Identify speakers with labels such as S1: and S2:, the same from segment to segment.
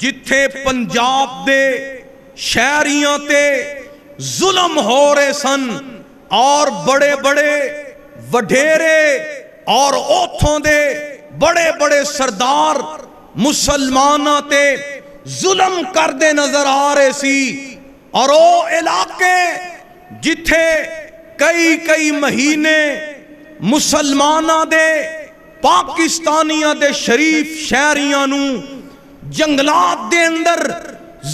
S1: جتھے پنجاب دے شہریاں تے ظلم ہو رہے سن اور بڑے بڑے وڈیرے اور اوتھوں دے بڑے بڑے سردار مسلماناں تے ظلم کر دے نظر آ رہے سی، اور او علاقے جتھے کئی مہینے مسلماناں دے پاکستانیاں دے شریف شہریاں نو جنگلات دے اندر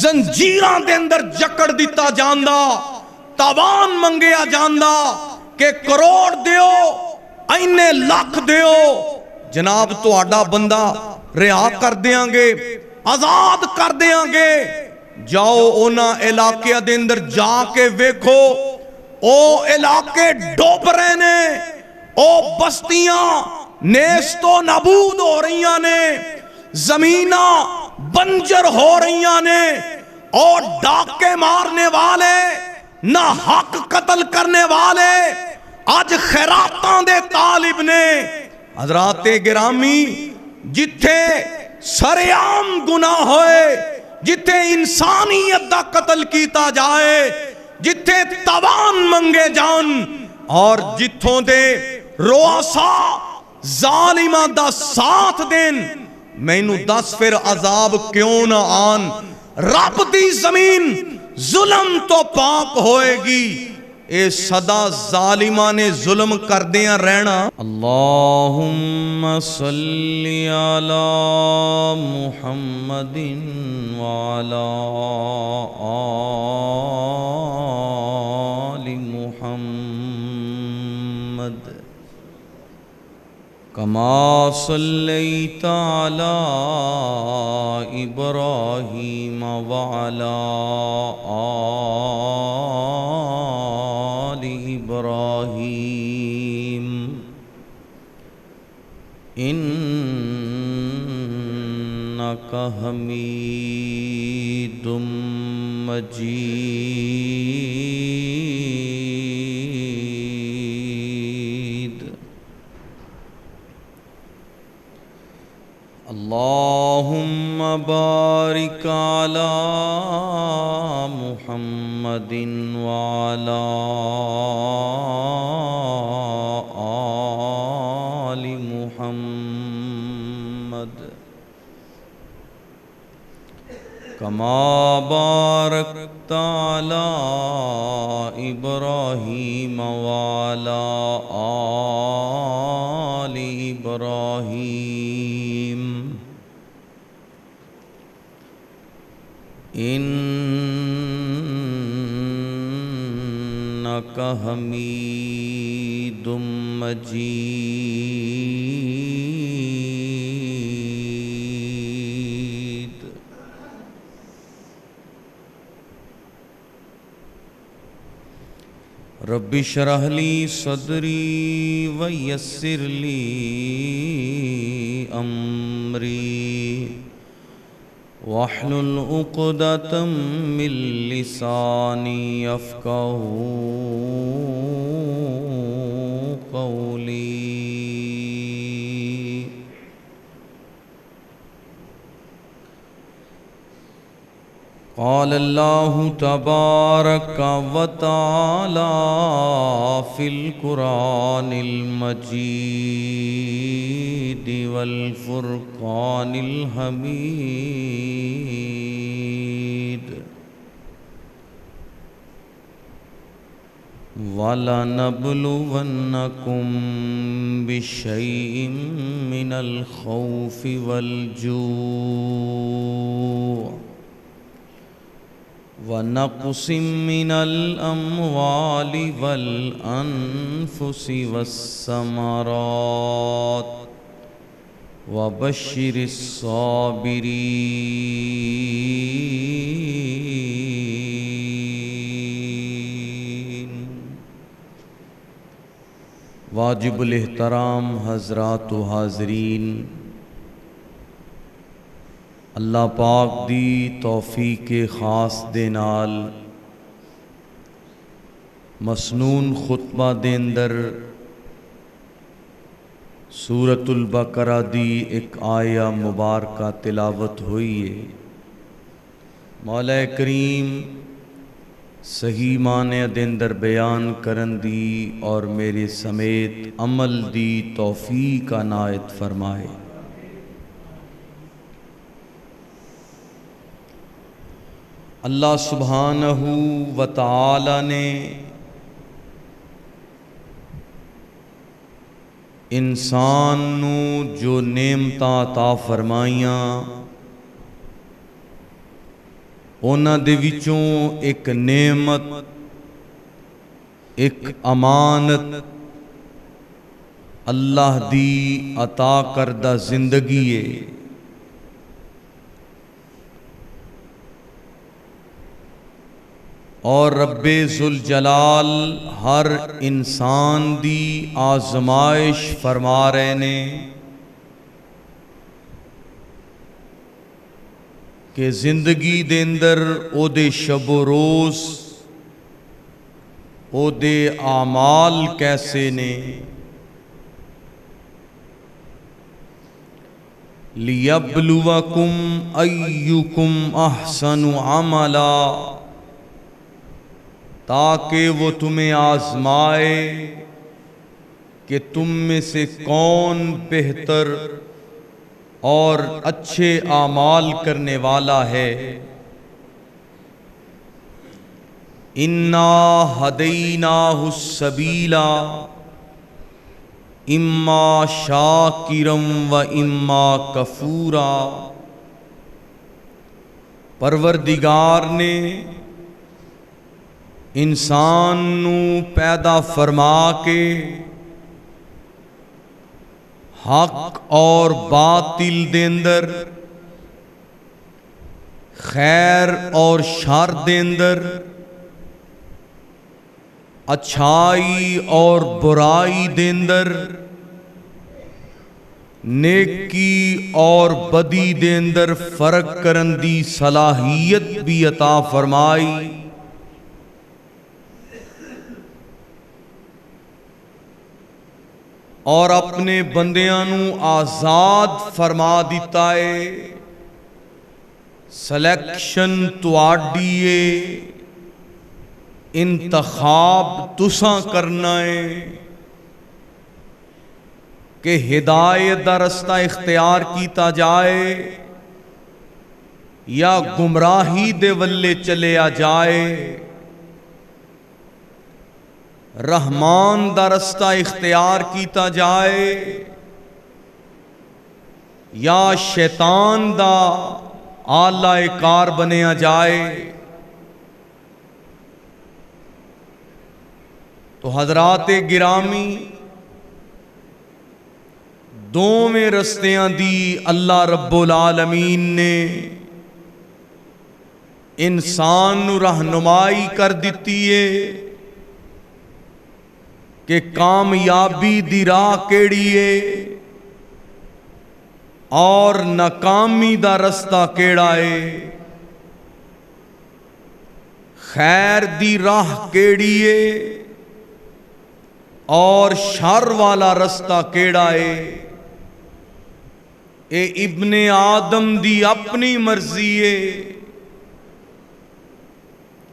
S1: زنجیراں دے اندر جکڑ دیتا جاندا، تاوان منگیا جاندا کہ کروڑ دیو اینے لاکھ دیو، جناب تو آڈا بندہ رہا کر دیاں گے، آزاد کر دیاں گے۔ جاؤ اونا علاقے دے اندر جا کے ویکھو، او علاقے ڈوب رہے نے، او بستیاں نیستو نابود ہو رہیاں نے، زمیناں بنجر ہو رہیاں نے، اور ڈاکے مارنے والے، نہ حق قتل کرنے والے آج خیراتاں دے طالب نے۔ حضرات گرامی، جتھے سریعام گناہ ہوئے، جتھے انسانیت دا قتل کیتا جائے، جتھے تاوان منگے جان، اور جتھوں دے رواسا ظالمہ دا ساتھ دین، مینو دس پھر عذاب کیوں نہ آن؟ رب دی زمین ظلم تو پاک ہوئے گی، اے صدا ظالمہ نے ظلم کر دیا رہنا۔ اللہم صلی علی محمد وعلی آل محمد کما صلیت علی ابراہیم وعلی آل ابراہیم انک حمید مجید۔ اللہم بارک علی محمد وعلی آل محمد کما بارکت علی ابراہیم وعلی آل ابراہیم انک حمید مجید۔ رب اشرح لی صدری ویسر لی امری واحلل عقدۃ من لسانی یفقہوا قولی۔ قال اللہ تبارک و تعالی فی القرآن المجید والفرقان الحمید۔ وَلَنَبْلُوَنَّكُمْ بِشَيْءٍ مِّنَ الْخَوْفِ وَالْجُوعِ وَنَقْصٍ مِّنَ الْأَمْوَالِ وَالْأَنفُسِ وَالثَّمَرَاتِ وَبَشِّرِ الصَّابِرِينَ۔ واجب الاحترام حضرات و حاضرین، اللہ پاک دی توفیق خاص دے نال مسنون خطبہ دے اندر سورۃ البقرہ دی ایک آیہ مبارکہ تلاوت ہوئی ہے۔ مولا کریم صحیح معنی دے اندر بیان کرن دی اور میرے سمیت عمل دی توفیق عنایت فرمائے۔ اللہ سبحانہ و تعالی نے انسان نو جو نعمتاں عطا فرمائیاں انہاں دے وچوں ایک نعمت، ایک امانت اللہ دی عطا کردہ زندگی ہے۔ اور رب ذوالجلال ہر انسان دی آزمائش فرما رہے نے کہ زندگی دے اندر او دے شب و روز او دے اعمال کیسے نے، لِيَبْلُوَكُمْ أَيُّكُمْ أَحْسَنُ عَمَلًا، تاکہ وہ تمہیں آزمائے کہ تم میں سے کون بہتر اور اچھے اعمال کرنے والا ہے۔ اِنَّا هَدَيْنَاهُ السَّبِيلَ إِمَّا شَاكِرًا وَإِمَّا كَفُورًا، پروردگار نے انسان نو پیدا فرما کے حق اور باطل دے اندر، خیر اور شر دے اندر، اچھائی اور برائی دے اندر، نیکی اور بدی دے اندر فرق کرن دی صلاحیت بھی عطا فرمائی۔ اور اپنے بندیاں نو آزاد فرما دیتا ہے۔ سلیکشن تواڈی ہے، انتخاب تساں کرنا ہے کہ ہدایت دا رستہ اختیار کیتا جائے یا گمراہی دے ولے چلیا جائے، رحمان دا رستہ اختیار کیتا جائے یا شیطان دا آلہ کار بنیا جائے۔ تو حضرات گرامی، دوویں رستیاں دی اللہ رب العالمین نے انسان نو رہنمائی کر دیتی ہے کہ کامیابی دی راہ کیڑی ہے اور ناکامی دا رستہ کیڑا ہے، خیر دی راہ کیڑی ہے اور شر والا رستہ کیڑا ہے۔ اے ابن آدم دی اپنی مرضی ہے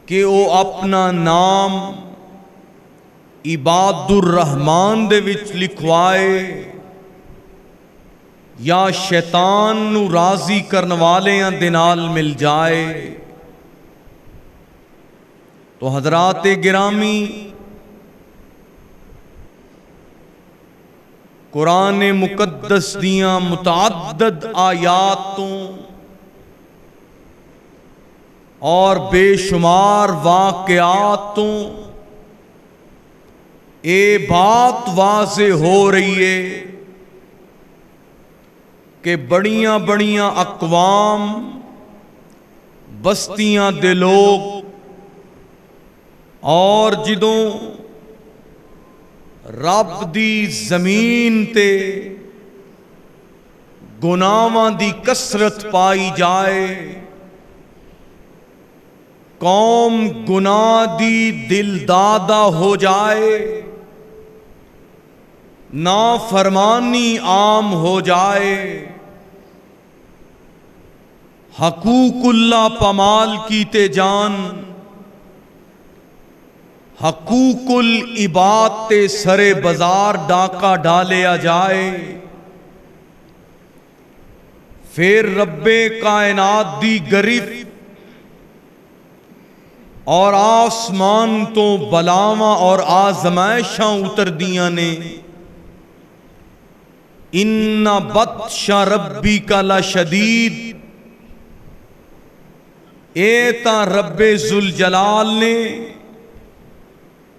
S1: کہ او اپنا نام عباد الرحمان دے وچ لکھوائے یا شیطان نو راضی کرن والیاں دے نال مل جائے۔ تو حضرات گرامی، قرآن مقدس دیاں متعدد آیاتوں اور بے شمار واقعاتوں اے بات واضح ہو رہی ہے کہ بڑیاں بڑیاں اقوام، بستیاں دے لوگ اور جدوں رب دی زمین تے گناہاں دی کثرت پائی جائے، قوم گناہ دی دل دادا ہو جائے، نافرمانی عام ہو جائے، حقوق اللہ پامال کیتے جان، حقوق العباد تے سرے بازار ڈاکہ ڈالیا جائے، پھر رب کائنات دی گرفت اور آسمان تو بلاواں اور آزمائشاں اتر دیاں نے۔ ان بطش ربک لشدید، اے تا رب ذوالجلال نے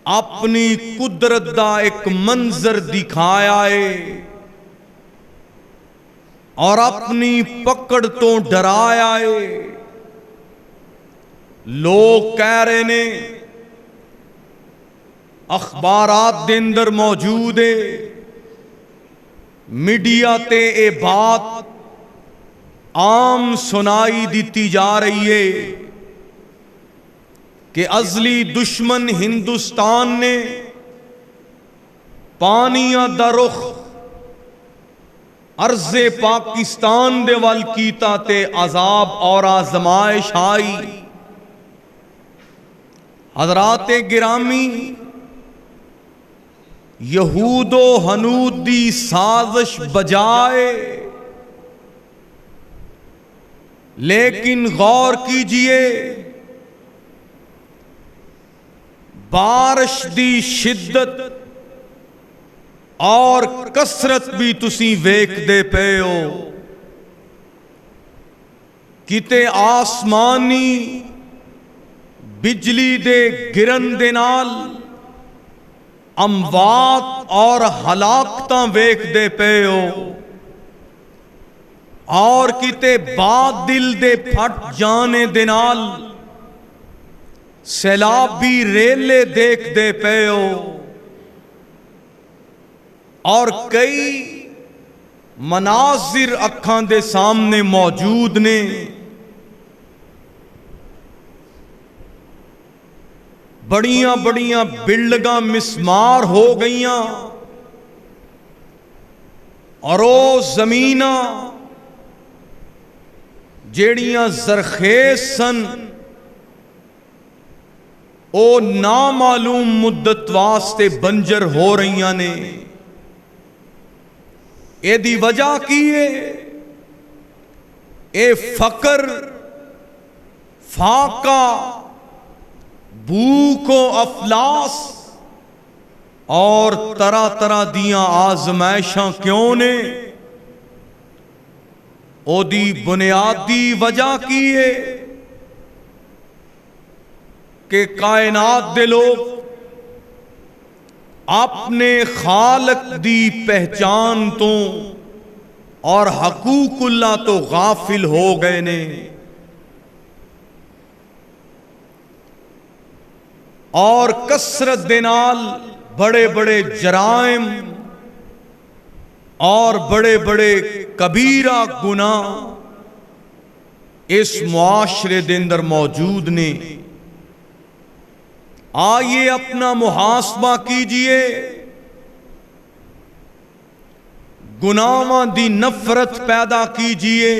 S1: اپنی قدرت دا ایک منظر دکھایا ہے اور اپنی پکڑ تو ڈرایا ہے۔ لوگ کہہ رہے نے، اخبارات دے اندر موجود ہے، میڈیا تے اے بات عام سنائی دیتی جا رہی ہے کہ ازلی دشمن ہندوستان نے پانیاں دا رخ ارض پاکستان دے وال کیتا تے عذاب اور آزمائش آئی۔ حضرات گرامی، یہود و ہنود دی سازش بجائے، لیکن غور کیجئے بارش دی شدت اور کثرت بھی تسی ویکھ دے پے ہو، کتے آسمانی بجلی دے گرن دے نال اموات اور ہلاکتاں ویکھ دے پے ہو، اور کتے بادل دے پھٹ جانے دے نال سیلابی ریلے دیکھ دے پے ہو، اور کئی مناظر اکھاں دے سامنے موجود نے۔ بڑیاں بڑیاں بلڈنگاں مسمار ہو گئیاں، اور او زمیناں جیڑیاں زرخیز سن او نامعلوم مدت واسطے بنجر ہو رہیاں نے۔ اے دی وجہ کی ہے؟ اے فقر، فاقہ، بھوک و افلاس اور طرح طرح دیاں آزمائشاں کیوں نے؟ او دی بنیادی وجہ کی ہے کہ کائنات دے لوگ اپنے خالق دی پہچان تو اور حقوق اللہ تو غافل ہو گئے نے، اور کثرت دے نال بڑے بڑے جرائم اور بڑے بڑے کبیرہ گناہ اس معاشرے دے اندر موجود نے۔ آئیے اپنا محاسبہ کیجئے، گناہاں دی نفرت پیدا کیجئے،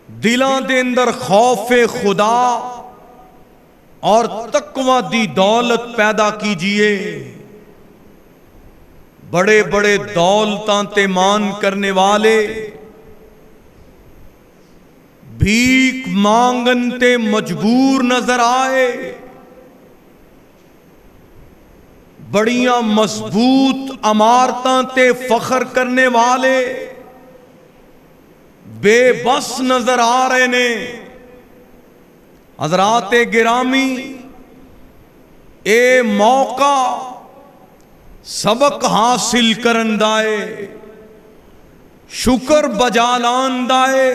S1: دلاں دے اندر خوف خدا اور تقوی دی دولت پیدا کیجئے۔ بڑے بڑے دولتاں تے مان کرنے والے بھیک مانگن تے مجبور نظر آئے، بڑیاں مضبوط عمارتاں تے فخر کرنے والے بے بس نظر آ رہے نے۔ حضرات گرامی، اے موقع سبق حاصل کرن دائے، شکر بجالان دائے،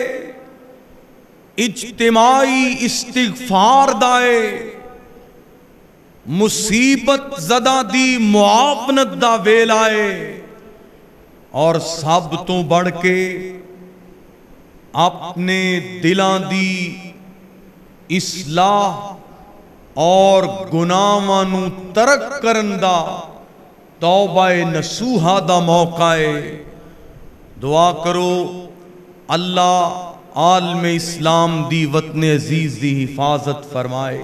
S1: اجتماعی استغفار دائے، مصیبت زدہ دی معاونت دا ویلائے، اور سب تو بڑھ کے اپنے دلان دی اصلاح اور گناہاں نو ترک کرن دا توبہ نصوحہ دا موقع ہے۔ دعا کرو اللہ عالم اسلام دی وطن عزیز دی حفاظت فرمائے۔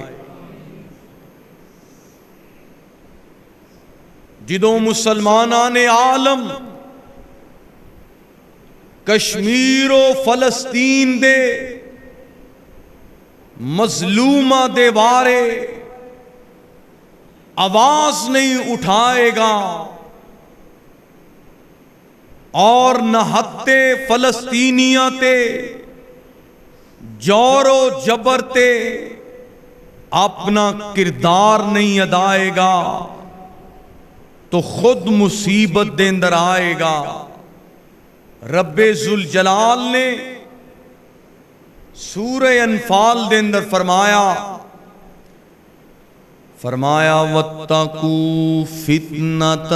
S1: جدوں مسلمانان عالم کشمیر و فلسطین دے مظلومہ دے بارے آواز نہیں اٹھائے گا اور نہتے فلسطینیاں تے جور و جبر تے اپنا کردار نہیں ادائے گا تو خود مصیبت دے اندر آئے گا۔ رب ذوالجلال نے سورہ انفال دے اندر فرمایا وَاتَّقُوا فِتْنَةً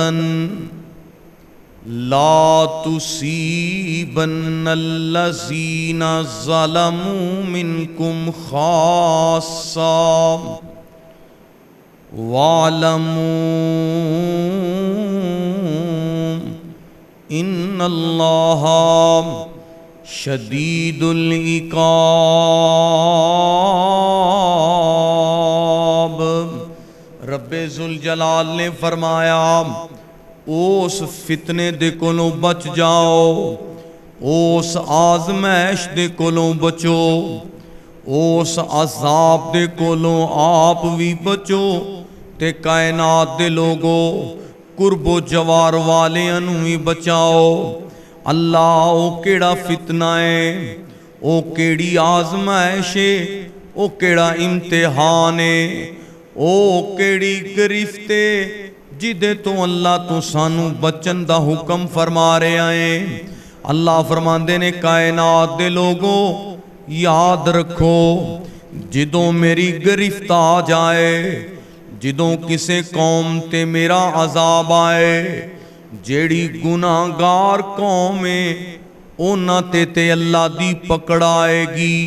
S1: لا تصیبن الذین ظلموا منکم خاصہ وَاعْلَمُوا ان اللہ شدید العقاب۔ رب ذوالجلال نے فرمایا اس فتنے دے کولوں بچ جاؤ، اس آزمائش دے کولوں بچو، اس عذاب دے کولوں آپ بھی بچو تے کائنات دے لوگو قرب و جوار والے انہی بچاؤ۔ اللہ او کیڑا فتنہ ہے، او کیڑی آزمائش ہے، او کیڑا امتحان ہے، او کیڑی گرفت ہے جدے تو اللہ تو سانو بچن دا حکم فرما رہے آئیں۔ اللہ فرماندے نے کائنات دے لوگو یاد رکھو جدوں میری گرفت آ جائے، جدوں کسے قوم تے میرا عذاب آئے، جیڑی گناہگار قوم ہے اونا تے اللہ دی پکڑ آئے گی،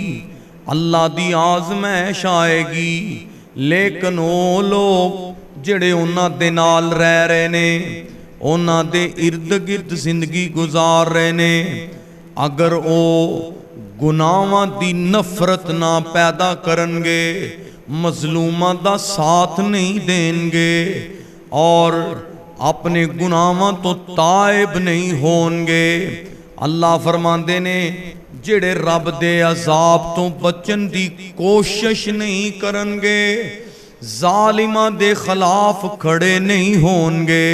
S1: اللہ دی آزمائش آئے گی، لیکن او لوگ جڑے اونا دے نال رہ رہے نے، اونا دے ارد گرد زندگی گزار رہے نے، اگر او گناہاں دی نفرت نہ پیدا کرنگے، مظلومہ دا ساتھ نہیں دیں گے اور اپنے گناہاں تو تائب نہیں ہونگے، اللہ فرماندے نے جڑے رب دے عذاب تو بچن دی کوشش نہیں کرنگے، ظالمہ دے خلاف کھڑے نہیں ہونگے،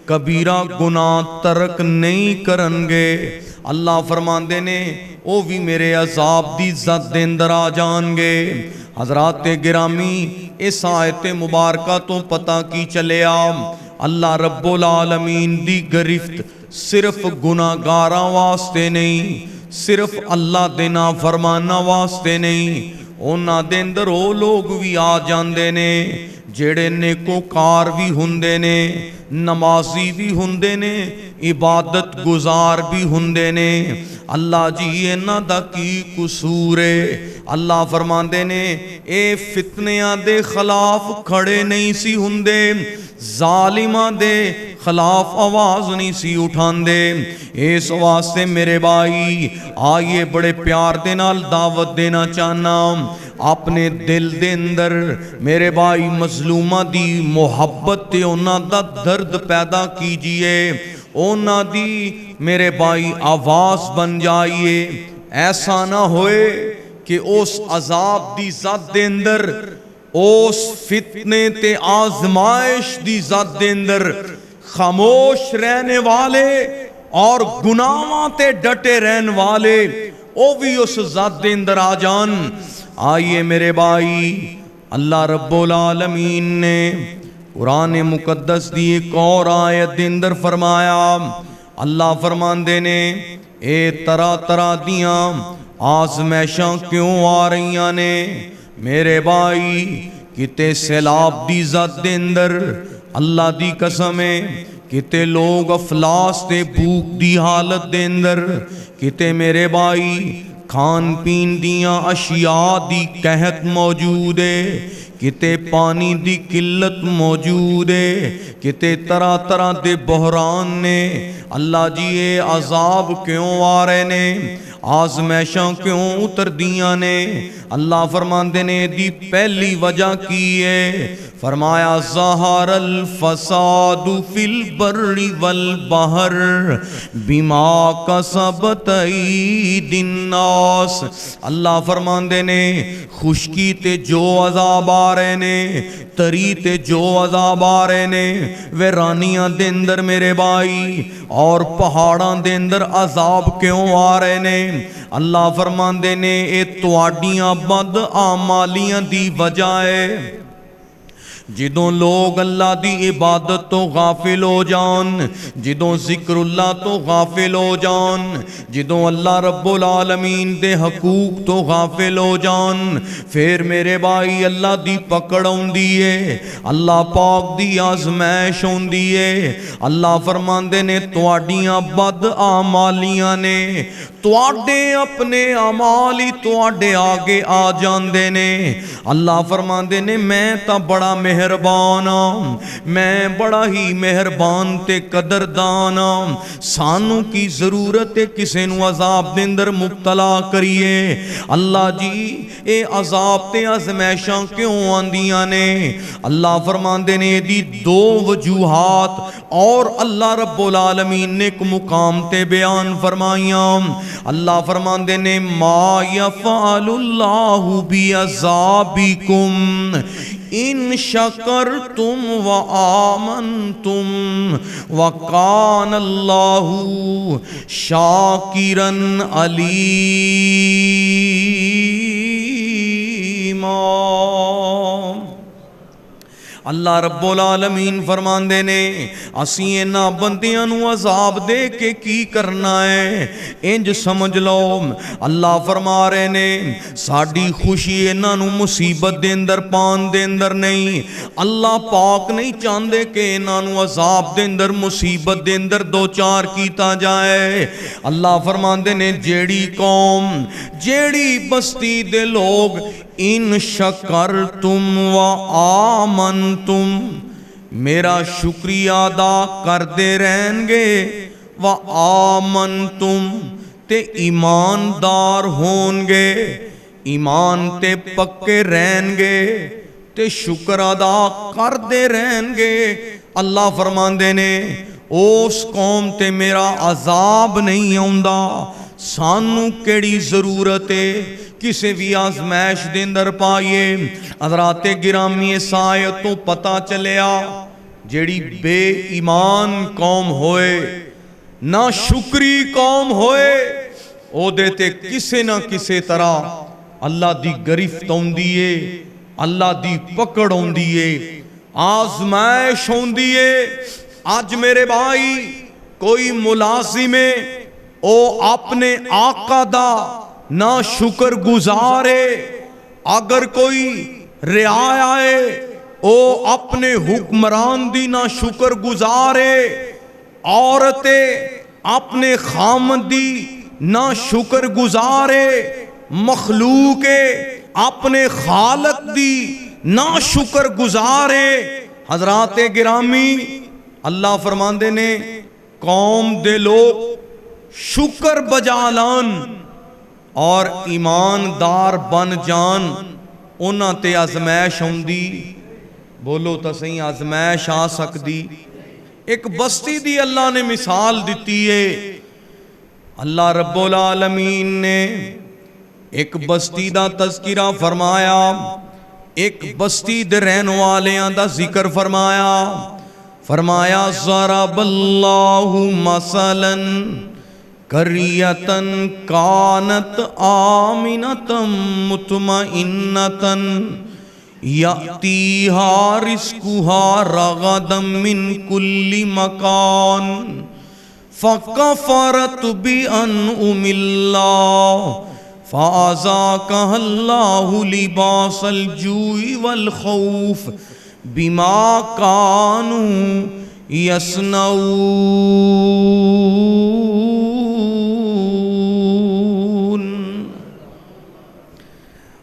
S1: کبیرہ گناہ ترک نہیں کرنگے، اللہ فرماندے نے او بھی میرے عذاب دی زد دے اندر آ جانگے۔ حضرات گرامی اس آیت مبارکہ تو پتہ کی چلے اللہ رب العالمین دی گرفت صرف گناہگاراں واسطے نہیں، صرف اللہ دے نافرماناں واسطے نہیں، اونا دے اندر او لوگ بھی آ جاندے نے جڑے نیکوکار بھی ہوندے نے، نمازی بھی ہوندے نے، عبادت گزار بھی ہوندے نے۔ اللہ جی انہاں دا کی قصور ہے؟ اللہ فرماندے نے اے فتنیاں دے خلاف کھڑے نہیں سی ہوندے، ظالماں دے خلاف آواز نہیں سی اٹھاندے۔ اس واسطے میرے بھائی آئیے بڑے پیار دے نال دعوت دینا چاہنا، اپنے دل دے اندر میرے بھائی مظلومہ دی محبت تے اونا دا درد پیدا کیجئے، اونا دی میرے بھائی آواز بن جائیے۔ ایسا نہ ہوئے کہ اس عذاب دی ذات دے اندر، اس فتنے تے آزمائش دی ذات دے اندر خاموش رہنے والے اور گناہاں تے ڈٹے رہنے والے او بھی اس ذات دے اندر آ جان۔ آئیے میرے بھائی اللہ رب العالمین نے قرآن مقدس دی ایک اور آیت دے اندر فرمایا، اللہ فرماندے نے اے طرح طرح دیاں آزمائشاں کیوں آ رہیاں نے میرے بھائی، کتے سیلاب دی ذات دے اندر اللہ دی قسم ہے، کتے لوگ افلاس تے بھوک دی حالت دے اندر، کتے میرے بھائی کھان پین دیاں اشیاء دی قحط موجود ہے، کتے پانی دی قلت موجود ہے، کتے طرح طرح دے بحران نے۔ اللہ جی اے عذاب کیوں آ رہے نے، آزمائشاں کیوں اتر دیاں نے؟ اللہ فرماندے نے دی پہلی وجہ کی ہے، فرمایا ظہر الفساد فی البر والبحر بما کسبت ایدی الناس۔ اللہ فرماندے نے خشکی تے جو عذاب آ رہے نے، تری تے جو عذاب آ رہے نے، ویرانیاں دے اندر میرے بھائی اور پہاڑاں دے اندر عذاب کیوں آ رہے نے؟ اللہ فرماندے نے اے تواڈیاں بد اعمالیاں دی وجہ ہے۔ جدوں لوگ اللہ دی عبادت تو غافل ہو جان، جدوں ذکر اللہ تو غافل ہو جان، جدوں اللہ رب العالمین دے حقوق تو غافل ہو جان، پھر میرے بھائی اللہ دی پکڑ ہوندی ہے، اللہ پاک دی آزمائش ہوندی ہے۔ اللہ فرماندے نے تواڈیاں بد اعمالیاں نے، تواڈے اپنے اعمال ہی تواڈے آگے آ جاندے نے۔ اللہ فرماندے نے میں تا بڑا مہربان ہاں، میں بڑا ہی مہربان تے قدردان ہاں، سانو کی ضرورت ہے کسے نو عذاب دے اندر مبتلا کریے؟ اللہ جی اے عذاب تے آزمائشاں کیوں آندیاں نے؟ اللہ فرماندے نے دی دو وجوہات اور اللہ رب العالمین نے ایک مقام تے بیان فرمائیاں۔ اللہ فرماندے نے ما یفعل اللہ بعذابکم ان شکرتم وآمنتم وکان اللہ شاکرا علیما۔ اللہ رب العالمین فرماندے نے اسی انہاں بندیاں نو عذاب دے کے کی کرنا ہے؟ انج سمجھ لو اللہ فرما رہے نے ساڈی خوشی انہاں نو مصیبت دے اندر پان دے اندر نہیں، اللہ پاک نہیں چاہندے کہ انہاں نو عذاب دے اندر مصیبت دے اندر دو چار کیتا جائے۔ اللہ فرماندے نے جیڑی قوم جیڑی بستی دے لوگ ان شکرتم و آمنتم میرا شکریہ ادا کردے رہیں گے، و آمنتم تے ایماندار ہون گے، ایمان تے پکے رہیں گے تے شکر ادا کردے رہیں گے۔ اللہ فرماندے نے اس قوم تے میرا عذاب نہیں آوندا۔ سانو کیڑی ضرورت ہے کسے بھی آزمائش دے اندر پائیے؟ حضرات گرامی اس آیت تو پتہ چلیا جیڑی بے ایمان قوم ہوئے، نہ شکری قوم ہوئے، او دیتے کسے نہ کسے طرح اللہ دی گرفت ہوندی ہے، اللہ دی پکڑ ہوندی ہے، آزمائش ہوندی ہے۔ آج میرے بھائی کوئی ملازم ہے او اپنے آقا دا نہ شکر گزارے، اگر کوئی رعایا ہے او اپنے حکمران دی نہ شکر گزارے، عورتیں اپنے خامد دی نہ شکر گزارے، مخلوق اپنے خالق دی نہ شکر گزارے۔ حضرات گرامی اللہ فرماندے نے قوم دے لوگ شکر بجا لان اور ایماندار بن جان، انہاں تے آزمائش ہوندی۔ بولو تا صحیح آزمائش آ سکدی۔ ایک بستی دی اللہ نے مثال دیتی ہے۔ اللہ رب العالمین نے ایک بستی دا تذکرہ فرمایا، ایک بستی دے رہن والیاں دا ذکر فرمایا۔ فرمایا ضرب اللہ مثلا قریۃ کانت آمنۃ مطمئنۃ یأتیہا رزقہا رغدا من کل مکان فکفرت بانعم اللہ فأذاقہا اللہ لباس الجوع والخوف بما کانوا یصنعون۔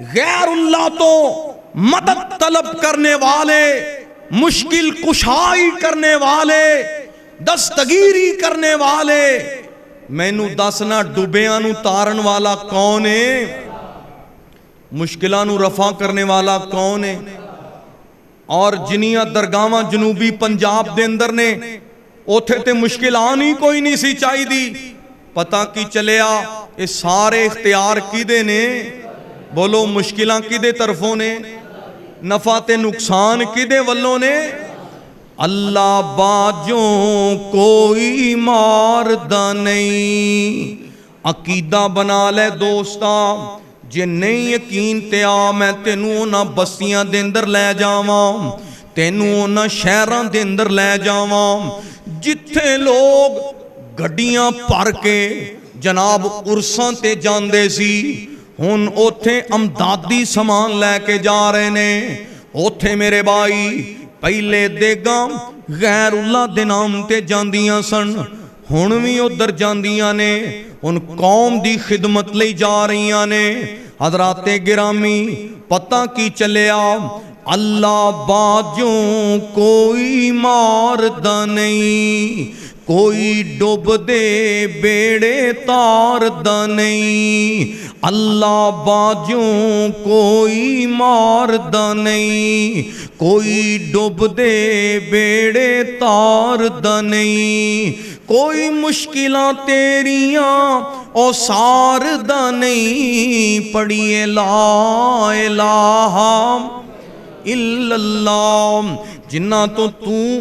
S1: غیر اللہ تو مدد طلب کرنے والے، مشکل کشائی کرنے والے، دستگیری کرنے والے، مینوں دسنا ڈوبیاں نو تارن والا کون ہے؟ مشکلاں نو رفع کرنے والا کون ہے؟ اور جنیاں درگاواں جنوبی پنجاب دے اندر نے، اوتھے تے مشکل آنی کوئی نہیں سی چاہی دی، پتہ کی چلیا یہ سارے اختیار کیدے نے؟ بولو مشکلاں کیدے طرفوں نے؟ نفع تے نقصان کیدے والوں نے؟ اللہ باجوں کوئی ماردہ نہیں۔ عقیدہ بنا لے دوستا، جے نہیں یقین تے آ میں تینوں نہ بستیاں دے اندر لے جاواں، تینوں نہ شہراں دے اندر لے جاواں، جتھے لوگ گڈیاں پر کے جناب عرساں تے جاندے سی، ہن اوتھے امدادی سامان لے کے جا رہے نے۔ اوتھے میرے بھائی پہلے دیگاں غیر اللہ دے نام تے جاندیاں سن، ہن وی ادھر جاندیاں نے، ان قوم دی خدمت لئی جا رہیاں نے۔ حضرات گرامی پتہ کی چلیا اللہ باجوں کوئی ماردہ نہیں، کوئی ڈوب دے بیڑے تاردہ نہیں، اللہ باجوں کوئی ماردہ نہیں، کوئی ڈوب دے بیڑے تاردہ نہیں، کوئی مشکلاں تیریاں او ساردہ نہیں، پڑھیے لا الہ الا اللہ۔ جنہ تو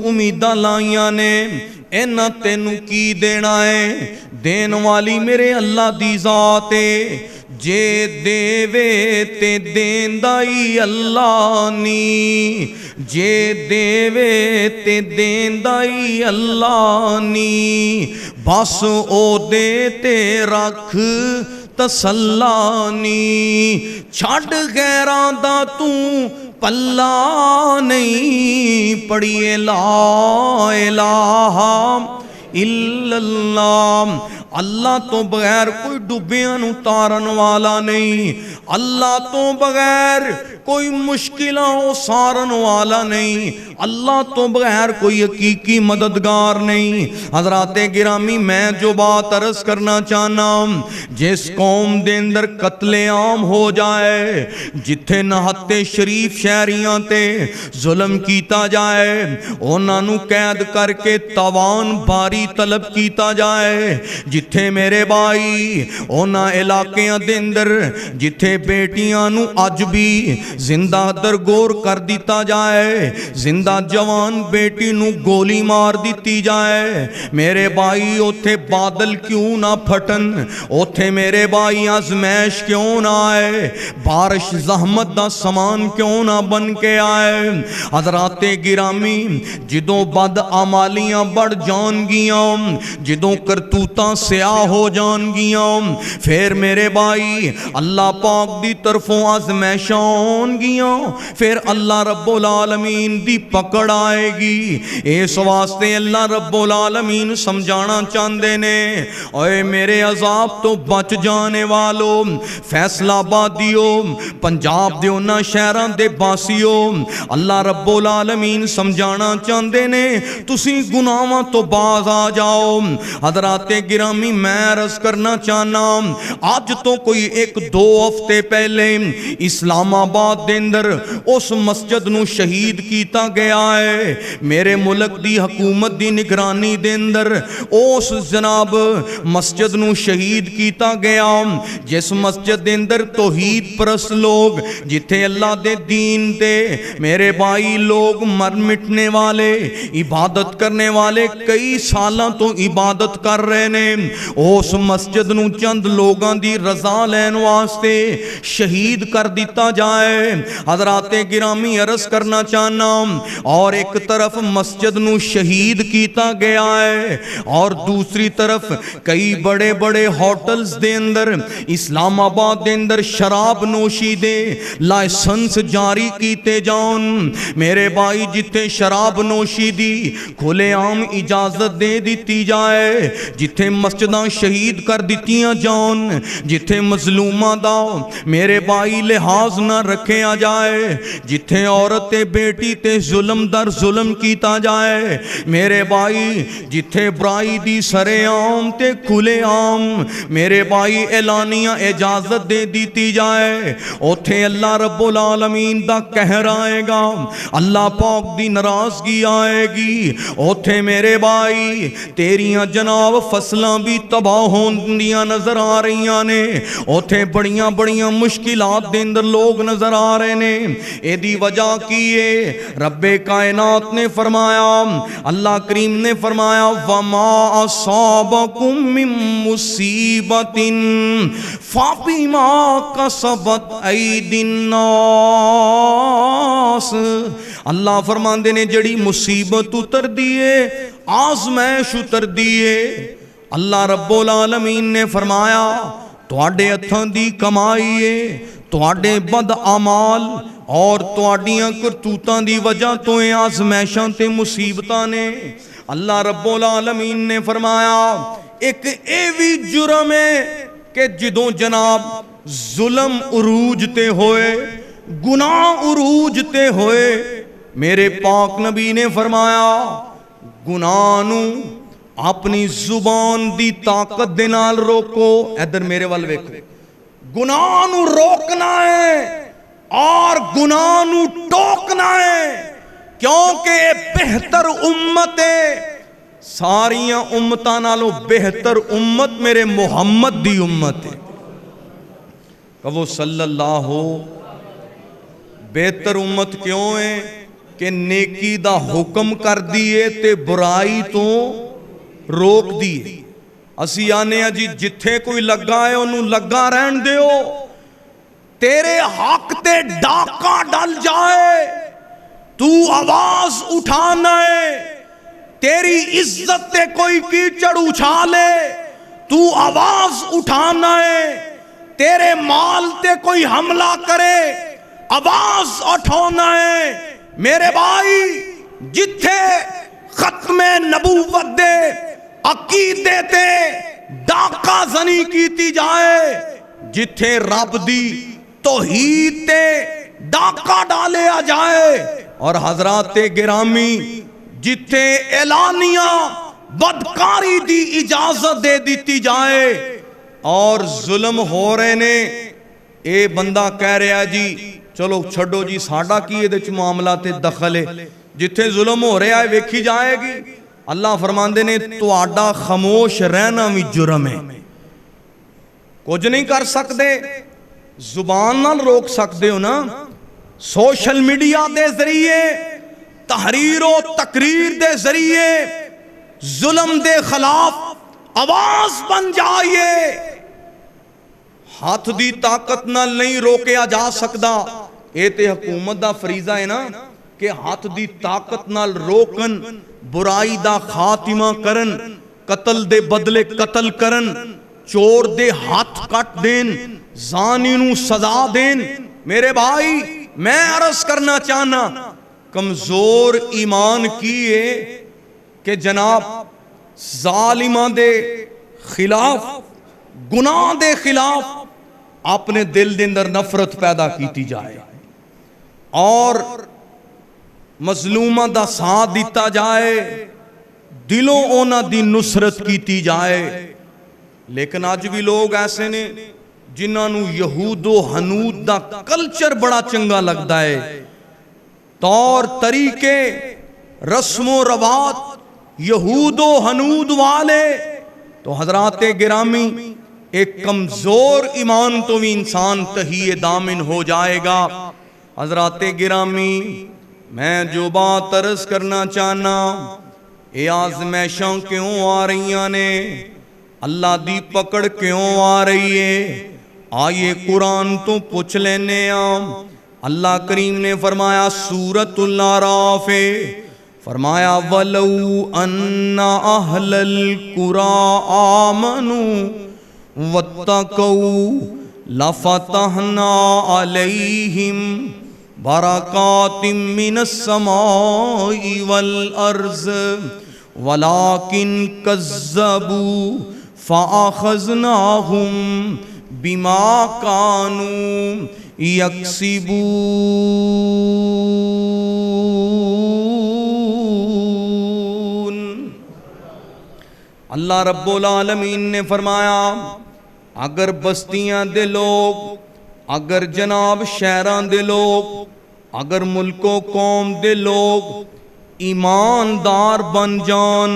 S1: امیدہ لائیاں نے اینا تینوں کی دینا ہے؟ دین والی میرے اللہ دی ذات ہے، جے دیوے تے دین دائی اللہ نی، جے دیوے تے دین دائی اللہ نی، بس او دے تے رکھ تسلا نی، چھڑ غیران دا تو پلہ نہیں، پڑھیے لا الہ الا اللہ۔ اللہ تو بغیر کوئی ڈوبیاں نو تارن والا نہیں، اللہ تو بغیر کوئی مشکلوں سارن والا نہیں، اللہ تو بغیر کوئی حقیقی مددگار نہیں۔ حضرات گرامی میں جو بات عرض کرنا چاہنا، جس قوم دے اندر قتل عام ہو جائے، جتھے نہتے شریف شہریاں تے ظلم کیتا جائے، انہاں نو قید کر کے تاوان باری طلب کیتا جائے، جتھے میرے بھائی انہاں علاقیاں دے اندر جتھے بیٹیاں نو اج بھی زندہ درگور کر دیتا جائے، زندہ جوان بیٹی نو گولی مار دیتی جائے، میرے بھائی اوتھے بادل کیوں نہ پھٹن، اوتھے میرے بھائی آزمائش کیوں نہ آئے، بارش زحمت دا سامان کیوں نہ بن کے آئے۔ حضرات گرامی جدوں بد عمالیاں بڑھ جان گیاں، جدوں کرتوتاں سیاہ ہو جان گیاں، پھر میرے بھائی اللہ پاک دی طرفوں آزمائشاں ہون گیاں، پھر اللہ رب العالمین دی پکڑ آئے گی۔ اس واسطے اللہ رب العالمین سمجھانا چاندے نے، اے میرے عذاب تو بچ جانے والو، فیصلہ آبادیو، پنجاب دیو نہ شہران دے باسیو، اللہ رب العالمین سمجھانا چاندے نے تسی گناہاں تو باز آ جاؤ۔ حضرات گرامی میں عرض کرنا چاہنا، آج تو کوئی ایک دو ہفتے پہلے اسلام آباد دے اندر اس مسجد نو شہید کیتا گیا ہے، میرے ملک دی حکومت دی نگرانی دے اندر اس جناب مسجد نو شہید کیتا گیا، جس مسجد دے اندر توحید پرست لوگ، جتھے اللہ دے دین دے میرے بھائی لوگ مر مٹنے والے، عبادت کرنے والے کئی سالاں تو عبادت کر رہے نے، اس مسجد نو چند لوگاں دی رضا لین واسطے شہید کر دیتا جائے۔ حضرات گرامی عرض کرنا چاہنا، اور ایک طرف مسجد نو شہید کیتا گیا ہے، اور دوسری طرف کئی بڑے بڑے ہوٹلز دے اندر اسلام آباد دے اندر شراب نوشی دے لائسنس جاری کیتے جان۔ میرے بھائی جتھے شراب نوشی دی کھلے عام اجازت دے دیتی جائے، جتھے مسجداں شہید کر دیتیاں جان، جتھے مظلومہ دا میرے بھائی لحاظ نہ رکھیا جائے، جتھے عورت تے بیٹی تے ظلم در ظلم کیتا جائے، میرے بھائی جتھے برائی دی سرے عام تے کھلے عام میرے بھائی اعلانیہ اجازت دے دیتی جائے، اوتھے اللہ رب العالمین دا قہر آئے گا، اللہ پاک دی ناراضگی آئے گی، اوتھے میرے بھائی تیریاں جناب فصلاں بھی تباہ ہوندیاں نظر آ رہیاں نے، اوتھے بڑیاں بڑیاں مشکلات دے اندر لوگ نظر آ رہے نے، اے دی وجہ کی ہے رب کائنات نے فرمایا، اللہ کریم نے فرمایا وما اصابکم من مصیبت فبما کسبت ایدی الناس، اللہ فرماندے نے جڑی مصیبت اتر دیے آزمائش اتر دیے، اللہ رب العالمین نے فرمایا تواڈے ہتھاں دی کمائی ہے، تواڈے بد اعمال اور تواڈیاں کرتوتاں دی وجہ تو آزمائشاں تے مصیبتاں نے، اللہ رب العالمین نے فرمایا ایک ایوی جرم ہے کہ جدوں جناب ظلم عروج تے ہوئے، گناہ عروج تے ہوئے، میرے پاک نبی نے فرمایا گناہ نو اپنی زبان دی طاقت دے نال روکو، ادھر میرے وال ویکھو، گناہ نو روکنا ہے اور گناہ نو ٹوکنا ہے، کیونکہ بہتر امت ہے، ساریاں امتاں نالوں بہتر امت میرے محمد دی امت ہے، کہو صلی اللہ ہو، بہتر امت کیوں ہے کہ نیکی دا حکم کر دیے تے برائی تو روک دیے، اسی آنے ہیں جی جتھے کوئی لگا ہے انہوں لگا رہن دیو، تیرے حق تے ڈاکہ ڈال جائے تو آواز اٹھانا ہے، تیری عزت تے کوئی کیچڑ اچھالے تو آواز اٹھانا ہے، تیرے مال تے کوئی حملہ کرے آواز اٹھانا ہے، میرے بھائی جتھے ختم نبوت دے عقیدے تے ڈاکہ زنی کیتی جائے، جتھے رب دی توحید تے ڈاکہ ڈالے آ جائے، اور حضرات گرامی جتھے اعلانیہ بدکاری دی اجازت دے دیتی جائے اور ظلم ہو رہے نے، اے بندہ کہہ رہا جی چلو چھڑو جی ساڑھا کی یہ دیکھ معاملہ تے دخل ہے، جتھے ظلم ہو رہا ہے ویکھی جائے گی، اللہ فرماندے نے تو آڈا خاموش رہنا بھی جرم ہے، کچھ نہیں کر سکتے، زبان نہ روک سکتے ہو نا، سوشل میڈیا دے ذریعے تحریر و تقریر دے ذریعے ظلم دے خلاف آواز بن جائیے، ہاتھ دی طاقت نہ نہیں روکیا جا سکتا، اے تے حکومت دا فریضہ ہے نا کہ ہاتھ دی طاقت نہ روکن، برائی دا خاتمہ کرن، قتل دے بدلے قتل کرن، چور دے ہاتھ کٹ دین، زانی نو سزا دین، میرے بھائی میں عرض کرنا چاہنا کمزور ایمان کیے کہ جناب ظالمان دے خلاف گناہ دے خلاف اپنے دل دے اندر نفرت پیدا کیتی جائے اور مظلومہ دا ساتھ دیتا جائے، دلوں اونا دی نصرت کیتی جائے، لیکن آج بھی لوگ ایسے نے جنہاں نو یہود و حنود دا کلچر بڑا چنگا لگتا ہے، طور طریقے رسم و روات یہود و حنود والے، تو حضرات گرامی ایک کمزور ایمان تو بھی انسان تہیے دامن ہو جائے گا۔ حضرات گرامی میں جو بات عرض کرنا چاہنا، اے آزمائشاں کیوں آ رہیاں نے، اللہ دی پکڑ کیوں آ رہی ہے، آئیے قرآن تو پوچھ لینے اللہ کریم نے فرمایا سورۃ الاعراف فرمایا وَلَوْ أَنَّ أَهْلَ الْقُرَىٰ آمَنُوا وَاتَّقَوْا لَفَتَحْنَا عَلَيْهِمْ بَرَكَاتٍ مِّنَ السَّمَاءِ وَالْأَرْضِ وَلَٰكِنْ كَذَّبُوا فَأَخَذْنَاهُمْ بما كانوا يكسبون۔ اللہ رب العالمین نے فرمایا اگر بستیاں دے لوگ، اگر جناب شہراں دے لوگ، اگر ملک و قوم دے لوگ ایماندار بن جان،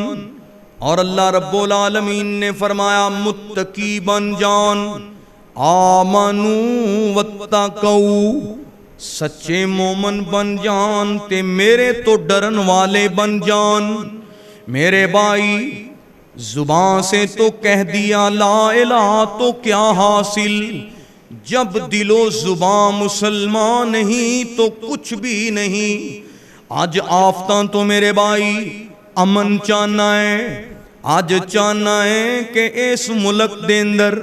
S1: اور اللہ رب العالمین نے فرمایا متقی بن جان، آمنو واتقوا، سچے مومن بن جان تے میرے تو ڈرن والے بن جان۔ میرے بھائی زبان سے تو کہہ دیا لا الہ تو کیا حاصل، جب دل و زبان مسلمان نہیں تو کچھ بھی نہیں۔ آج آفتاں تو میرے بھائی امن چاہنا ہے، آج چاہنا ہے کہ اس ملک دے اندر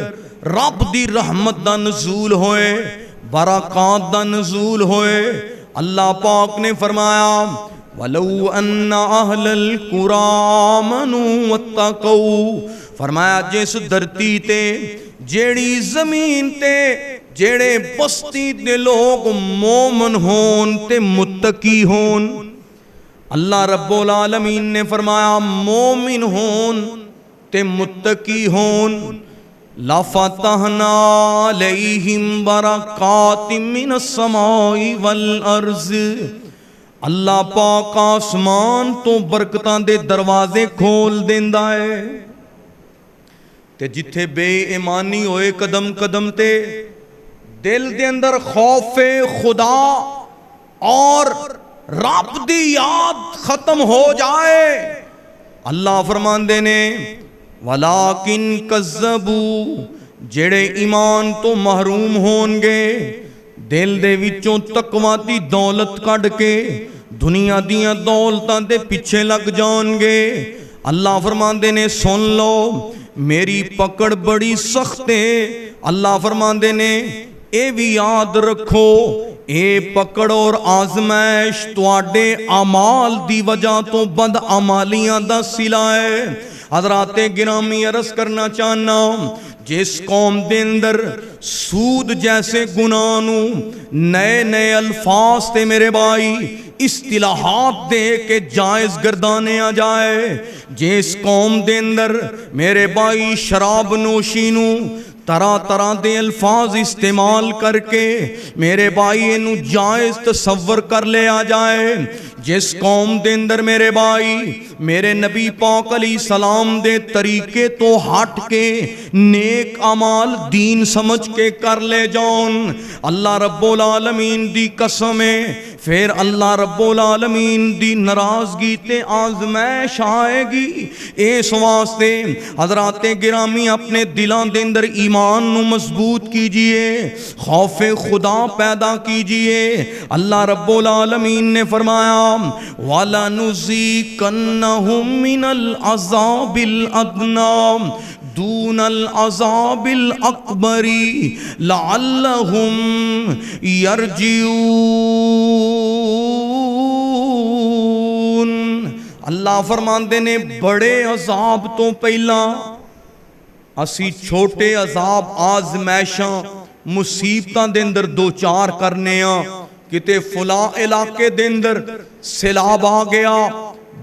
S1: رب دی رحمت دا نزول ہوئے، برکات دا نزول ہوئے۔ اللہ پاک نے فرمایا وَلَوْ أَنَّ أَهْلَ الْقُرَىٰ آمَنُوا وَاتَّقَوْا، فرمایا جس دھرتی تے، جیڑی زمین تے، جیڑے بستی دے لوگ مومن ہون تے متقی ہون۔ اللہ رب العالمین نے فرمایا مومن ہون تے متقی ہون، لَفَتَحْنَا عَلَيْهِمْ بَرَكَاتٍ مِّنَ السَّمَاءِ وَالْأَرْضِ، اللہ پاک آسمان تو برکتاں دے دروازے کھول دیندا ہے۔ تے جتھے بے ایمانی ہوئے قدم قدم تے، دل دے اندر خوف خدا اور رب دی یاد ختم ہو جائے، اللہ فرماندے نے وَلَٰكِن كَذَّبُوا، جڑے ایمان تو محروم ہون گے، دل دے وچوں تقوی دی دولت کڈ کے دنیا دیاں دولتاں دے پیچھے لگ جان گے، اللہ فرماندے نے سن لو میری پکڑ بڑی سخت ہے۔ اللہ فرماندے نے اے بھی یاد رکھو اے پکڑ اور آزمائش تواڈے اعمال دی وجہ تو بد عمالیاں دا صلہ ہے۔ حضرات گرامی عرض کرنا چاہنا جس قوم دے اندر سود جیسے گناہ نو نئے نئے الفاظ تے میرے بھائی اصطلاحات دے کے جائز گردانے آ جائے، جس قوم دے اندر میرے بھائی شراب نوشی نو طرح طرح دے الفاظ استعمال کر کے میرے بھائی انو جائز تصور کر لے آ جائے، جس قوم دے اندر میرے بھائی میرے نبی پاک علیہ السلام دے طریقے تو ہٹ کے نیک اعمال دین سمجھ کے کر لے جان، اللہ رب العالمین دی قسم ہے پھر اللہ رب العالمین دی ناراضگی تے آزمائش آئے گی۔ اس واسطے حضرات گرامی اپنے دلان دے اندر ایمان نو مضبوط کیجئے، خوف خدا پیدا کیجئے۔ اللہ رب العالمین نے فرمایا وَلَنُذِيقَنَّهُم مِّنَ الْعَذَابِ الْأَدْنَىٰ دون العذاب الاکبر لعلہم یرجعون۔ اللہ فرماندے نے بڑے عذاب تو پہلا اسی چھوٹے عذاب آزمائشاں مصیبتاں دے اندر دو چار کرنے ہاں، کتے فلاں علاقے دے اندر سیلاب آ گیا،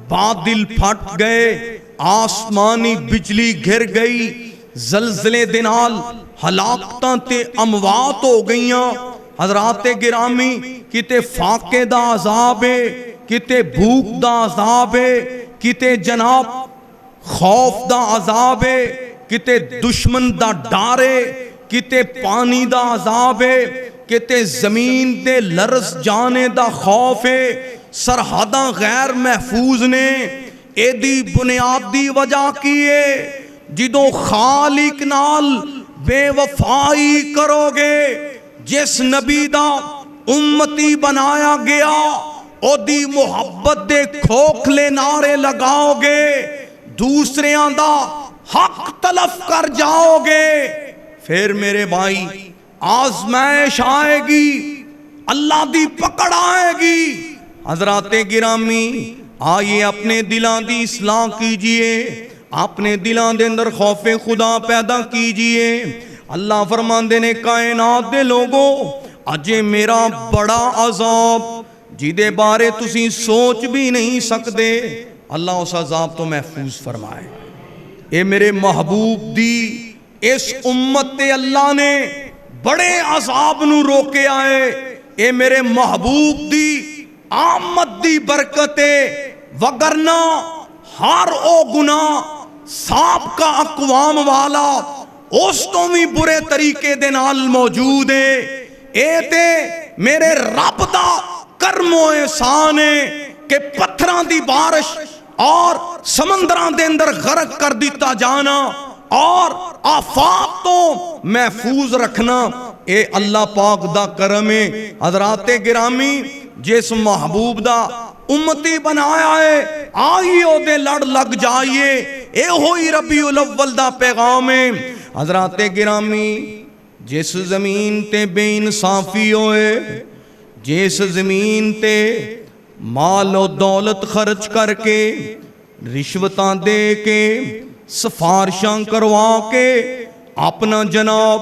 S1: بادل پھٹ گئے، آسمانی بجلی گر گئی، زلزلے دے نال ہلاکتاں تے اموات ہو گئیاں۔ حضرات گرامی کتے فاقے دا عذاب ہے، کتے بھوک دا عذاب ہے، کتے جناب خوف دا عذاب ہے، کتے دشمن دا ڈار ہے، کتے پانی دا عذاب ہے، کتے زمین دے لرز جانے دا خوف ہے۔ سرحداں غیر محفوظ نے ایدی بنیادی وجہ کیے جدوں خالق نال بے وفائی کرو گے، جس نبی دا امتی بنایا گیا او دی محبت دے کھوکھلے نعرے لگاؤ گے، دوسریاں دا حق تلف کر جاؤ گے، پھر میرے بھائی آزمائش آئے گی، اللہ دی پکڑ آئے گی۔ حضرات گرامی آئیے اپنے دلان دی اصلاح کیجئے، اپنے دلان دے اندر خوف خدا پیدا کیجئے۔ اللہ فرماندے نے کائنات دے لوگوں اجے میرا بڑا عذاب جیدے بارے تسی سوچ بھی نہیں سکتے، اللہ اس عذاب تو محفوظ فرمائے۔ اے میرے محبوب دی اس امت تے اللہ نے بڑے عذاب نو روکے آئے، اے میرے محبوب دی آمد دی برکتے، وگرنہ ہر او گناہ سابقہ اقوام والا اس تو بھی برے طریقے دے نال موجود ہے۔ اے تے میرے رب دا کرم و احسان ہے کہ پتھراں دی بارش اور سمندران دے اندر غرق کر دیتا جانا اور آفات تو محفوظ رکھنا، اے اللہ پاک دا کرم ہے۔ حضرات گرامی، جس محبوب دا امتی بنایا ہے آئیو دے لڑ لگ جائیے، اے ہوئی ربیع الاول دا پیغام ہے۔ حضرات گرامی، جس زمین تے بے انصافی ہوئے، جس زمین تے مال و دولت خرچ کر کے، رشوتاں دے کے، سفارشاں کروا کے، اپنا جناب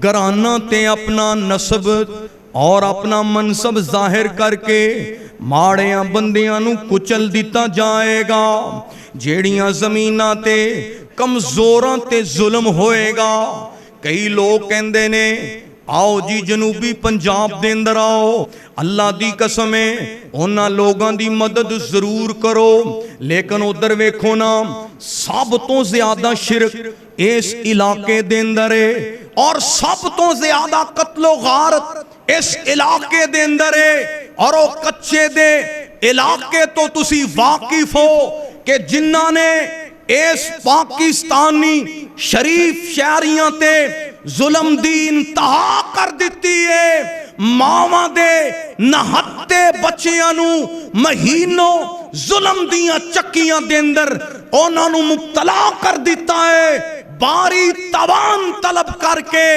S1: گرانہ تے اپنا نسب اور اپنا منصب ظاہر کر کے ماڑیاں بندیاں نو کچل دیتا جائے گا، جیڑیاں زمیناں تے کمزوراں تے ظلم ہوئے گا۔ کئی لوگ کہندے نے آؤ جی جنوبی پنجاب دے اندر آؤ، اللہ دی قسم ہے انہاں لوگاں دی مدد ضرور کرو، لیکن ادھر ویکھو نا سب تو زیادہ شرک اس علاقے دے اندر ہے، اور سب تو زیادہ قتل و غارت اس علاقے دے اندر ہے، اور وہ کچے دے علاقے تو تسی واقف ہو کہ جنہاں نے اس پاکستانی شریف شہریاں تے ظلم دی انتہا کر دیتی ہے، ماواں دے نہتے بچیاں نو مہینوں ظلم دیاں چکیاں دے اندر انہاں نو مبتلا کر دیتا ہے، باری توان طلب کر کے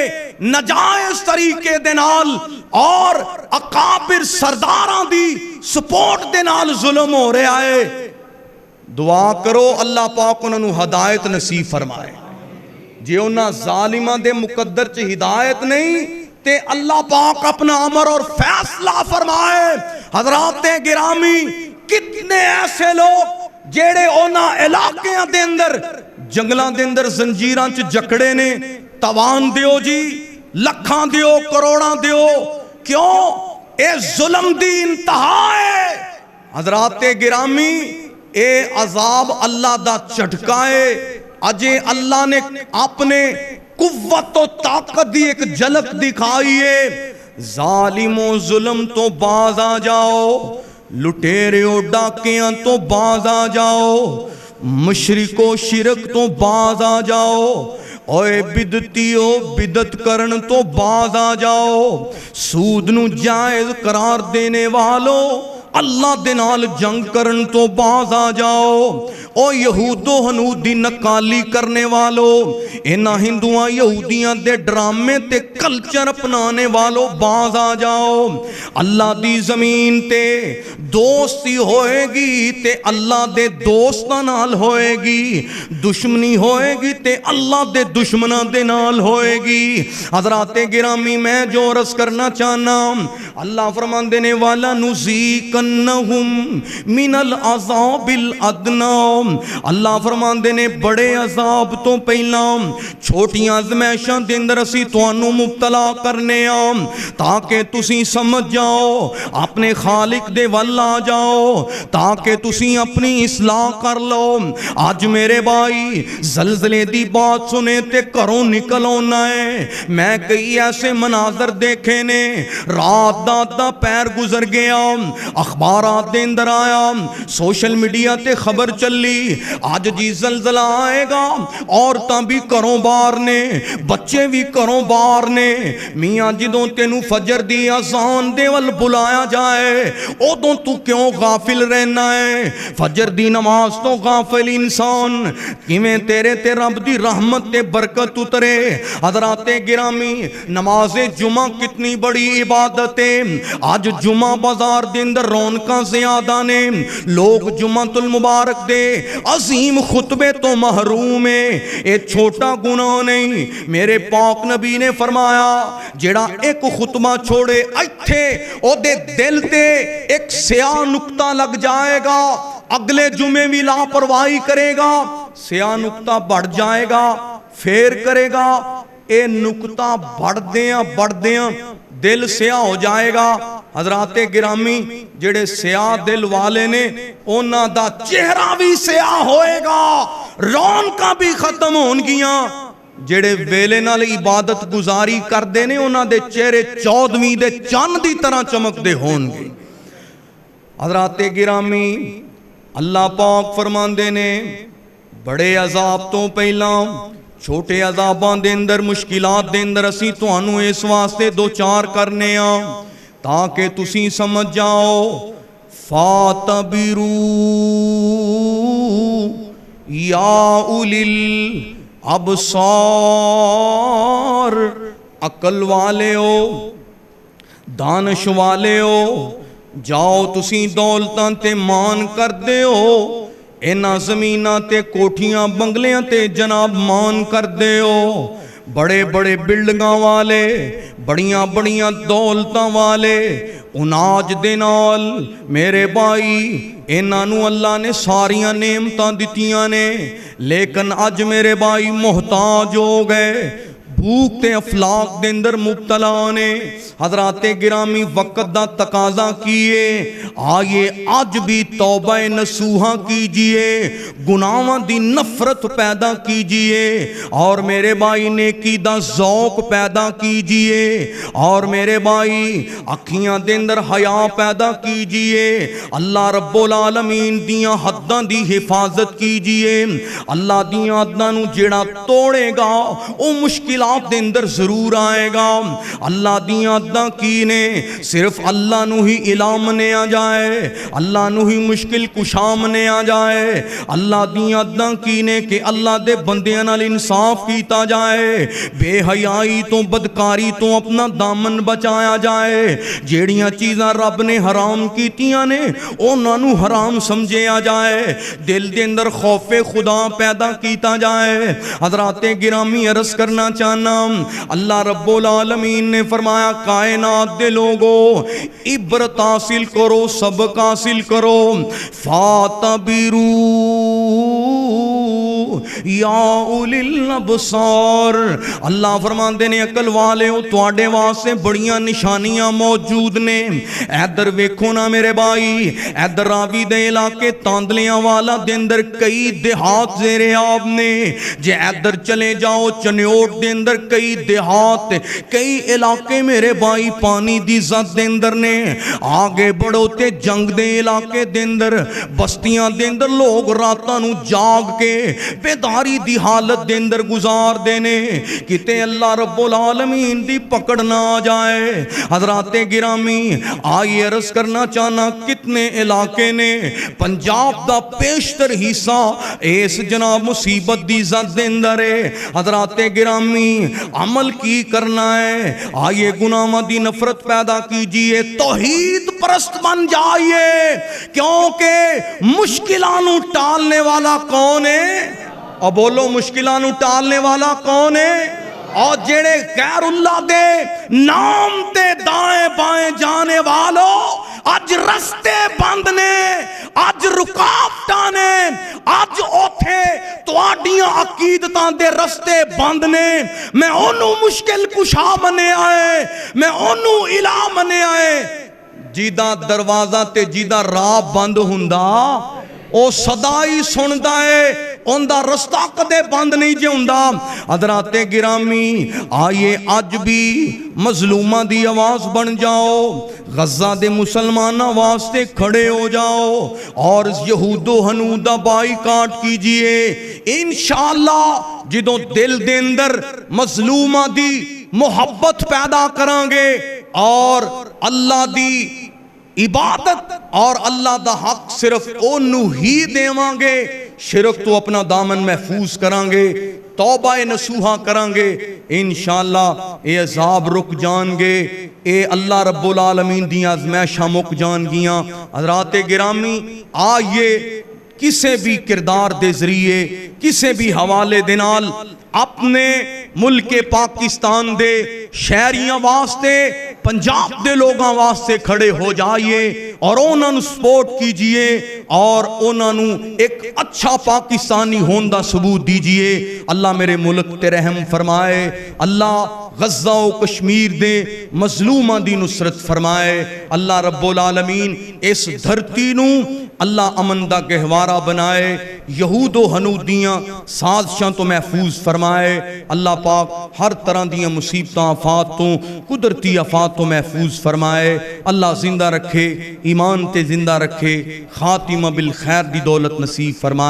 S1: نجائز طریقے دے نال اور اکابر سرداراں دی سپورٹ دے نال ظلم ہو رہا ہے۔ دعا کرو اللہ پاک انہوں نے ہدایت نصیب فرمائے، جے انہاں ظالمہ دے مقدر چ ہدایت نہیں تے اللہ پاک اپنا امر اور فیصلہ فرمائے۔ حضرات گرامی، کتنے ایسے لوگ جیڑے انہاں علاقیاں دے اندر جنگلاں دے اندر زنجیران چ جکڑے نے، توان دیو جی، لکھاں دیو، کروڑاں دیو، کیوں؟ اے ظلم دی انتہا ہے۔ حضرات گرامی، اے عذاب اللہ دا چٹکائے، اجے اللہ نے اپنے قوت و طاقت دی ایک جھلک دکھائیے۔ ظالم و ظلم تو باز آ جاؤ، لٹیرے و ڈاکیاں تو باز آ جاؤ، مشرک و شرک تو باز آ جاؤ، اوے بدتیو بدت کرن تو باز آ جاؤ، سود نو جائز قرار دینے والو اللہ دے نال جنگ کرن تو باز آ جاؤ، او یہود و ہنود دی نکالی کرنے والو، انہاں ہندوਆਂ یہودیاں دے ڈرامے تے کلچر اپنانے والو باز آ جاؤ۔ اللہ دی زمین تے دوستی ہوئے گی تے اللہ دے دوستاں نال ہوئے گی، دشمنی ہوئے گی تے اللہ دے دشمناں دے نال ہوئے گی۔ حضرات گرامی، میں جو عرض کرنا چاہنا، اللہ فرماندے نے والا نذیقنہم من العذاب الادنی، اللہ فرماندے نے بڑے عذاب تو پہلا چھوٹیاں آزمائشاں دے اندر اسی تانوں مبتلا کرنے تاکہ تسی سمجھ جاؤ، اپنے خالق دے ول آ جاؤ، تاکہ تسی اپنی اصلاح کر لو۔ آج میرے بھائی زلزلے دی بات سنے تے گھروں نکل آنا ہے۔ میں کئی ایسے مناظر دیکھے نے، رات دا پیر گزر گیا، اخبارات دے اندر آیا، سوشل میڈیا تے خبر چلی، آج جی زلزلہ آئے گا، عورتاں بھی گھروں باہر نے، بچے بھی گھروں باہر نے۔ میاں جدوں تینوں فجر دی اذان دے ول بلایا جائے ادوں تو کیوں غافل رہنا ہے؟ فجر دی نماز تو غافل انسان کیویں تیرے تے رب دی رحمت تے برکت اترے۔ حضرات گرامی، نماز جمعہ کتنی بڑی عبادت ہے۔ آج جمعہ بازار دے اندر رونقاں زیادہ نے، لوگ جمعۃ المبارک دے عظیم خطبے تو محروم ہیں۔ اے چھوٹا گناہ نہیں، میرے پاک نبی نے فرمایا جڑا ایک خطبہ چھوڑے ایتھے او دے دل تے ایک سیاہ نقطہ لگ جائے گا، اگلے جمعے بھی لاپرواہی کرے گا، سیاہ نقطہ بڑھ جائے گا، پھر کرے گا، اے نقطہ بڑھ دیاں دل سیاہ ہو جائے گا۔ حضرات گرامی جڑے سیاہ دل والے نے انہاں دا چہرہ بھی سیاہ ہوئے گا، رونقاں بھی ختم ہون گیاں۔ جڑے ویلے نال عبادت گزاری کر دے نے انہاں دے چہرے 14ویں دے چاند دی طرح چمک دے ہون گے۔ حضرات گرامی اللہ پاک فرماندے نے بڑے عذاب تو پہلا چھوٹے عذاباں دے اندر مشکلات دے اندر اسی تانوں اس واسطے دو چار کرنے آں تاکہ تسی سمجھ جاؤ۔ فاتبرو یا اولی الابصار، عقل والے ہو، دانش والے ہو، جاؤ تسی دولتاں تے مان کر دے ہو، اینا زمیناں تے کوٹھیاں بنگلیاں تے جناب مان کر دے ہو، بڑے بڑے بلڈنگاں والے، بڑیاں بڑیاں دولتاں والے، اناج دے نال میرے بھائی انہاں نو اللہ نے ساریاں نعمتاں دتیاں نے، لیکن اج میرے بھائی محتاج ہو گئے، بھوک تے افلاق دے اندر مبتلا نے۔ حضرات گرامی وقت دا تقاضا کیے، آئیے آج بھی توبہ نصوحہ کیجئے، گناہاں دی نفرت پیدا کیجئے، اور میرے بھائی نیکی دا ذوق پیدا کیجئے، اور میرے بھائی اکھیاں دے اندر حیا پیدا کیجئے، اللہ رب العالمین دیاں حداں دی حفاظت کیجئے۔ اللہ دیاں حداں نو جڑا توڑے گا او مشکلات دے اندر ضرور آئے گا۔ اللہ دیاں حداں کی نے صرف اللہ نو ہی علام نے آ جائے، اللہ نو ہی مشکل کشام نے آ جائے۔ اللہ دیاں حداں کی نے کہ اللہ دے بندیاں نال انصاف کیتا جائے، بے حیائی تو بدکاری تو اپنا دامن بچایا جائے، جیڑیاں چیزاں رب نے حرام کیتیاں نے انہاں نو حرام سمجھیا جائے، دل دے اندر خوف خدا پیدا کیتا جائے۔ حضرات گرامی عرض کرنا چاہنا اللہ رب العالمین نے فرمایا کائنات دے لوگو عبرت حاصل کرو، سبق حاصل کرو، فاتبرو یا اولی الابصار۔ اللہ فرماندے نے عقل والے ہو تواڈے واسطے بڑیاں نشانیاں موجود نے۔ ادھر ویکھو نا میرے بھائی، ادھر راوی دے علاقے تاندلیاں والا دے اندر کئی دیہات زیر آب نے، جے ادھر چلے جاؤ چنیوٹ دے اندر کئی دیہات، کئی علاقے میرے بھائی پانی دی زد دے اندر نے۔ آگے بڑھو تے جنگ دے علاقے دے اندر بستیاں دے اندر لوگ راتاں نو جاگ کے بیداری دی حالت دے اندر گزار دینے کتے اللہ رب العالمین دی پکڑ نہ آ جائے۔ حضرات گرامی آئیے عرض کرنا چاہنا کتنے علاقے نے پنجاب دا پیشتر حصہ اس جناب مصیبت دی زد دے اندر ہے۔ حضرات گرامی عمل کی کرنا ہے، آئیے گناہاں دی نفرت پیدا کیجئے، توحید پرست بن جائیے، کیونکہ مشکلانو ٹالنے والا کون ہے؟ اور بولو مشکلانو ٹالنے والا کون ہے؟ اور جڑے غیر اللہ دے نام تے دائیں بائیں جانے والو اج رستے بند نے، اج رکاوٹاں نے، اج اوتھے تواڈیاں عقیدتاں دے رستے بند نے، میں انہوں مشکل کشا بنے آئے، میں انہوں الہ بنے آئے۔ جیدہ دروازہ تے جیدہ راہ بند ہوندا او صدائی سندا ہے، اندہ رستہ کدے بند نہیں جے ہوندا۔ حضرات گرامی آئیے اج بھی مظلومہ دی آواز بن جاؤ، غزہ دے مسلمان واسطے کھڑے ہو جاؤ اور یہود و ہنودہ بائی کاٹ کیجئے۔ انشاءاللہ جدوں دل دے اندر مظلومہ دی محبت پیدا کریں گے اور اللہ دی عبادت اور اللہ دا حق صرف اونوں ہی دیواں گے، شرک تو اپنا دامن محفوظ کریں گے۔ توبہ نصوحہ کریں گے انشاءاللہ اے عذاب رک جان گے، اے اللہ رب العالمین دیاں آزمائشاں مک جان گیاں۔ حضرات گرامی آئیے کسے بھی کردار دے ذریعے کسے بھی حوالے دے نال اپنے ملک پاکستان دے شہریاں واسطے پنجاب دے لوگاں واسطے کھڑے ہو جائیے اور انہاں نوں سپورٹ کیجئے اور انہاں نوں ایک اچھا پاکستانی ہوندہ ثبوت دیجئے۔ اللہ میرے ملک تے رحم فرمائے، اللہ غزہ و کشمیر دے مظلوماں دی نصرت فرمائے، اللہ رب العالمین اس دھرتی نوں اللہ امن دا گہوارہ بنائے، یہود و ہنودیاں سازشاں تو محفوظ فرمائے، اللہ پاک ہر طرح دیاں مصیبتاں آفاتوں قدرتی آفاتوں محفوظ فرمائے، اللہ زندہ رکھے، ایمان تے زندہ رکھے، خاتمہ بالخیر دی دولت نصیب فرمائے۔